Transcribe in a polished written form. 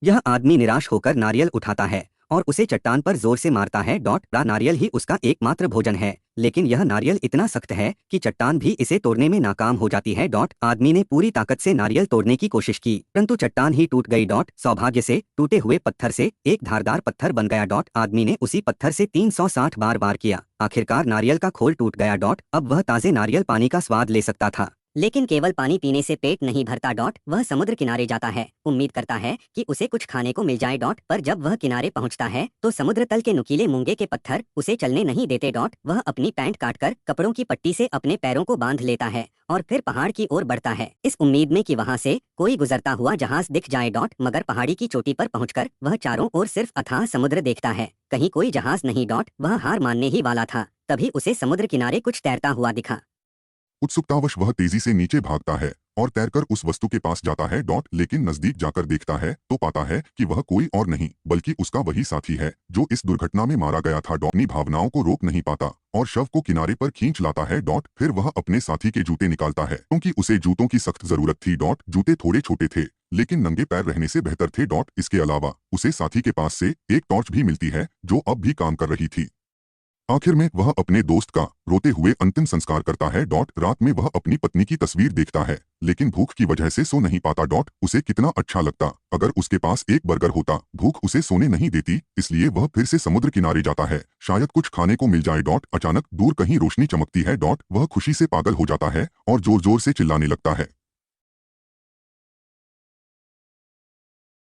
यह आदमी निराश होकर नारियल उठाता है और उसे चट्टान पर जोर से मारता है। नारियल ही उसका एकमात्र भोजन है, लेकिन यह नारियल इतना सख्त है कि चट्टान भी इसे तोड़ने में नाकाम हो जाती है। आदमी ने पूरी ताकत से नारियल तोड़ने की कोशिश की, परंतु चट्टान ही टूट गई। सौभाग्य से टूटे हुए पत्थर से एक धारदार पत्थर बन गया। आदमी ने उसी पत्थर से 360 बार वार किया। आखिरकार नारियल का खोल टूट गया। अब वह ताजे नारियल पानी का स्वाद ले सकता था। लेकिन केवल पानी पीने से पेट नहीं भरता। वह समुद्र किनारे जाता है, उम्मीद करता है कि उसे कुछ खाने को मिल जाए। पर जब वह किनारे पहुंचता है तो समुद्र तल के नुकीले मूंगे के पत्थर उसे चलने नहीं देते। वह अपनी पैंट काटकर कपड़ों की पट्टी से अपने पैरों को बांध लेता है और फिर पहाड़ की ओर बढ़ता है, इस उम्मीद में कि वहां से कोई गुजरता हुआ जहाज दिख जाए। मगर पहाड़ी की चोटी पर पहुंचकर वह चारों ओर सिर्फ अथाह समुद्र देखता है, कहीं कोई जहाज नहीं। वह हार मानने ही वाला था, तभी उसे समुद्र किनारे कुछ तैरता हुआ दिखा। उत्सुकतावश वह तेजी से नीचे भागता है और तैरकर उस वस्तु के पास जाता है। लेकिन नजदीक जाकर देखता है तो पाता है कि वह कोई और नहीं बल्कि उसका वही साथी है जो इस दुर्घटना में मारा गया था। अपनी भावनाओं को रोक नहीं पाता और शव को किनारे पर खींच लाता है। फिर वह अपने साथी के जूते निकालता है, क्योंकि उसे जूतों की सख्त जरूरत थी। जूते थोड़े छोटे थे लेकिन नंगे पैर रहने से बेहतर थे। इसके अलावा उसे साथी के पास से एक टॉर्च भी मिलती है जो अब भी काम कर रही थी। आखिर में वह अपने दोस्त का रोते हुए अंतिम संस्कार करता है। रात में वह अपनी पत्नी की तस्वीर देखता है लेकिन भूख की वजह से सो नहीं पाता। उसे कितना अच्छा लगता अगर उसके पास एक बर्गर होता। भूख उसे सोने नहीं देती, इसलिए वह फिर से समुद्र किनारे जाता है, शायद कुछ खाने को मिल जाए। अचानक दूर कहीं रोशनी चमकती है। वह खुशी से पागल हो जाता है और जोर जोर से चिल्लाने लगता है।